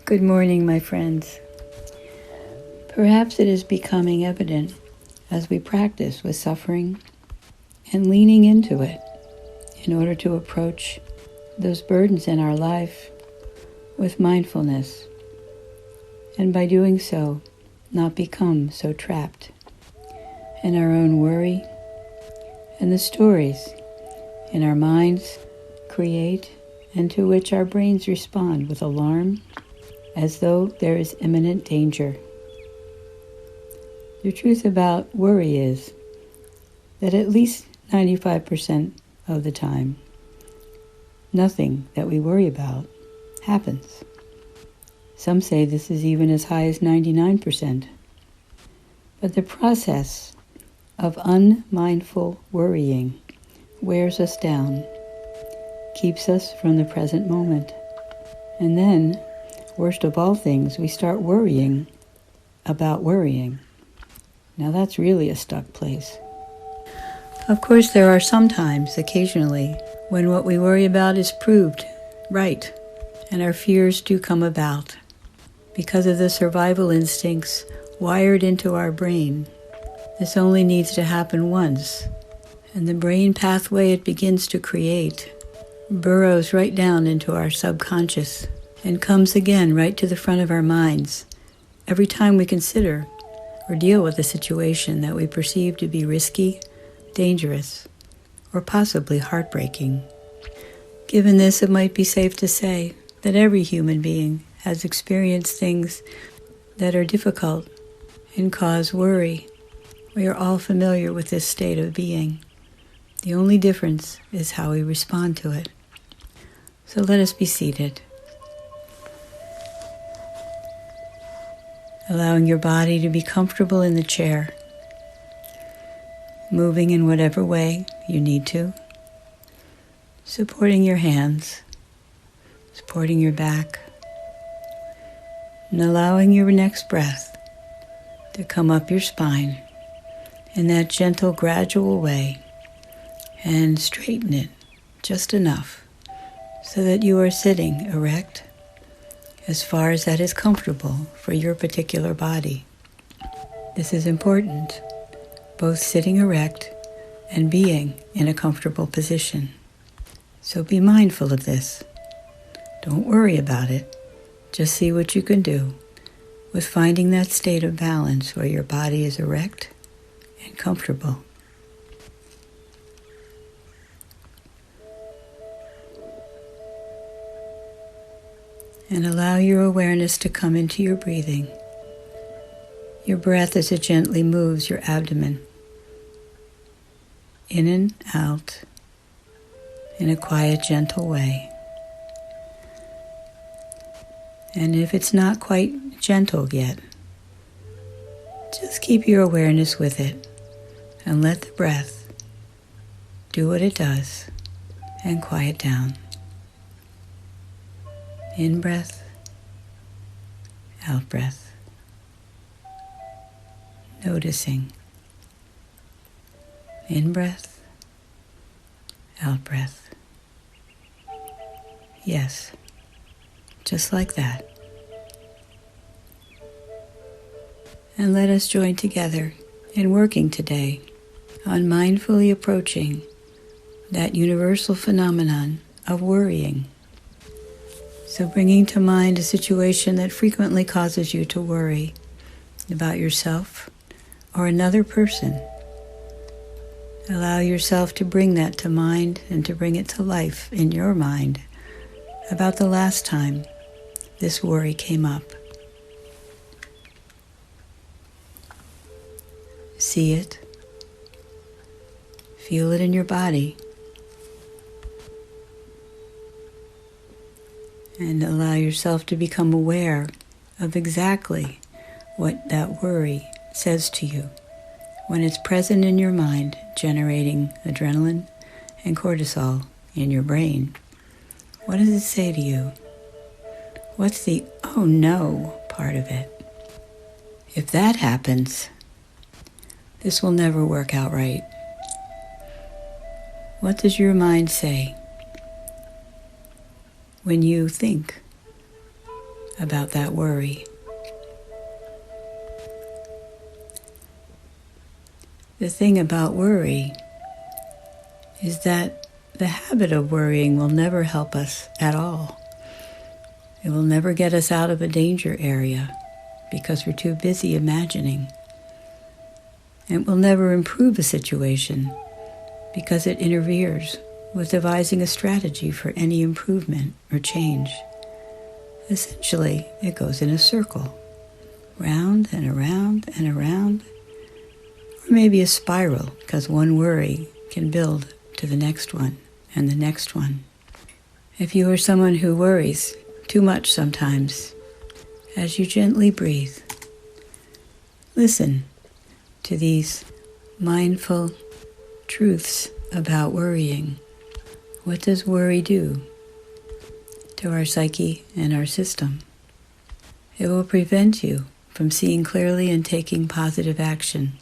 Good morning, my friends. Perhaps it is becoming evident as we practice with suffering and leaning into it in order to approach those burdens in our life with mindfulness, and by doing so, not become so trapped in our own worry and the stories in our minds create and to which our brains respond with alarm as though there is imminent danger. The truth about worry is that at least 95% of the time, nothing that we worry about happens. Some say this is even as high as 99%. But the process of unmindful worrying wears us down, keeps us from the present moment. And then, worst of all things, we start worrying about worrying. Now that's really a stuck place. Of course, there are some times, occasionally, when what we worry about is proved right, and our fears do come about because of the survival instincts wired into our brain. This only needs to happen once, and the brain pathway it begins to create burrows right down into our subconscious and comes again right to the front of our minds every time we consider or deal with a situation that we perceive to be risky, dangerous, or possibly heartbreaking. Given this, it might be safe to say that every human being has experienced things that are difficult and cause worry. We are all familiar with this state of being. The only difference is how we respond to it. So let us be seated, allowing your body to be comfortable in the chair, moving in whatever way you need to, supporting your hands, supporting your back, and allowing your next breath to come up your spine in that gentle, gradual way and straighten it just enough so that you are sitting erect as far as that is comfortable for your particular body. This is important, both sitting erect and being in a comfortable position. So be mindful of this. Don't worry about it. Just see what you can do with finding that state of balance where your body is erect and comfortable. And allow your awareness to come into your breathing. Your breath as it gently moves your abdomen in and out in a quiet, gentle way. And if it's not quite gentle yet, just keep your awareness with it and let the breath do what it does and quiet down. In breath, out breath. Noticing. In breath, out breath. Yes, just like that. And let us join together in working today on mindfully approaching that universal phenomenon of worrying. So bringing to mind a situation that frequently causes you to worry about yourself or another person. Allow yourself to bring that to mind and to bring it to life in your mind about the last time this worry came up. See it. Feel it in your body. And allow yourself to become aware of exactly what that worry says to you when it's present in your mind, generating adrenaline and cortisol in your brain. What does it say to you? What's the oh no part of it? If that happens, this will never work out right. What does your mind say when you think about that worry. The thing about worry is that the habit of worrying will never help us at all. It will never get us out of a danger area because we're too busy imagining. It will never improve a situation because it interferes with devising a strategy for any improvement or change. Essentially, it goes in a circle, round and around and around, or maybe a spiral, because one worry can build to the next one and the next one. If you are someone who worries too much sometimes, as you gently breathe, listen to these mindful truths about worrying. What does worry do to our psyche and our system? It will prevent you from seeing clearly and taking positive action.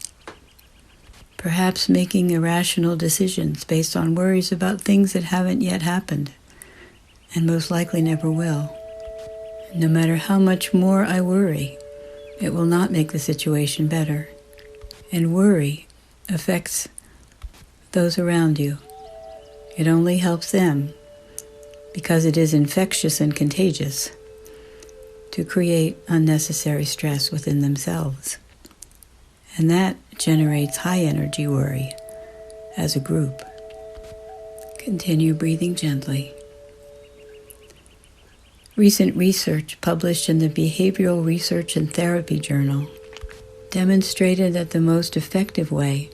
Perhaps making irrational decisions based on worries about things that haven't yet happened and most likely never will. No matter how much more I worry, it will not make the situation better. And worry affects those around you. It only helps them because it is infectious and contagious to create unnecessary stress within themselves. And that generates high energy worry as a group. Continue breathing gently. Recent research published in the Behavioral Research and Therapy Journal demonstrated that the most effective way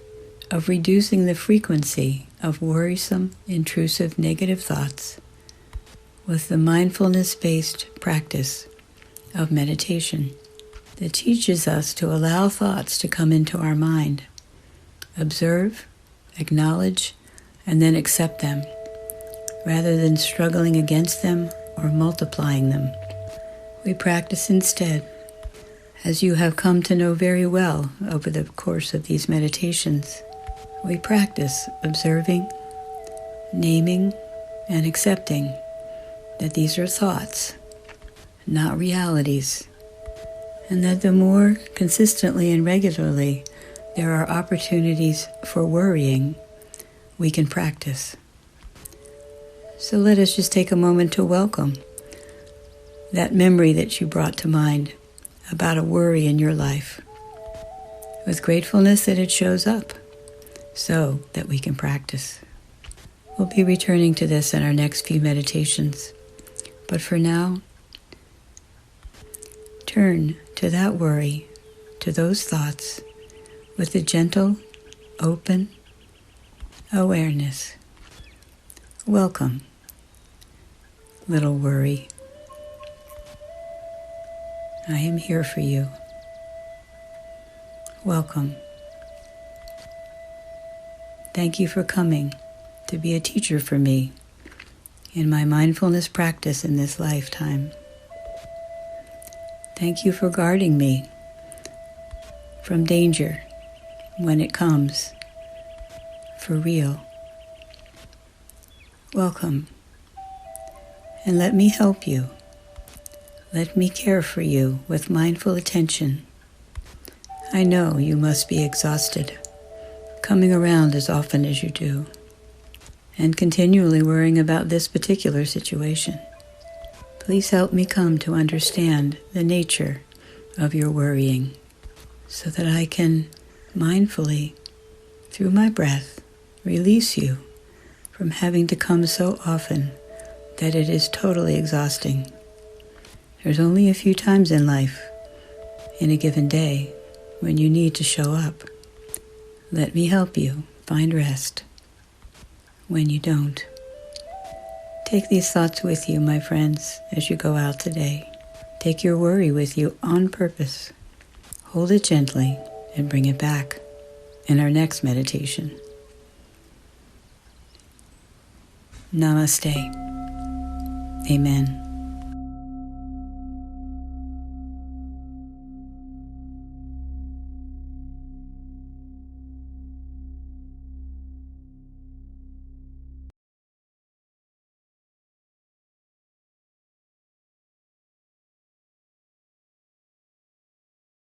of reducing the frequency of worrisome, intrusive, negative thoughts was the mindfulness-based practice of meditation that teaches us to allow thoughts to come into our mind, observe, acknowledge, and then accept them, rather than struggling against them or multiplying them. We practice instead, as you have come to know very well over the course of these meditations. We practice observing, naming, and accepting that these are thoughts, not realities, and that the more consistently and regularly there are opportunities for worrying, we can practice. So let us just take a moment to welcome that memory that you brought to mind about a worry in your life, with gratefulness that it shows up, so that we can practice. We'll be returning to this in our next few meditations, but for now, turn to that worry, to those thoughts, with a gentle, open awareness. Welcome, little worry. I am here for you. Welcome. Thank you for coming to be a teacher for me in my mindfulness practice in this lifetime. Thank you for guarding me from danger when it comes, for real. Welcome, and let me help you. Let me care for you with mindful attention. I know you must be exhausted, coming around as often as you do, and continually worrying about this particular situation. Please help me come to understand the nature of your worrying, so that I can mindfully, through my breath, release you from having to come so often that it is totally exhausting. There's only a few times in life, in a given day, when you need to show up. Let me help you find rest when you don't. Take these thoughts with you, my friends, as you go out today. Take your worry with you on purpose. Hold it gently and bring it back in our next meditation. Namaste. Amen.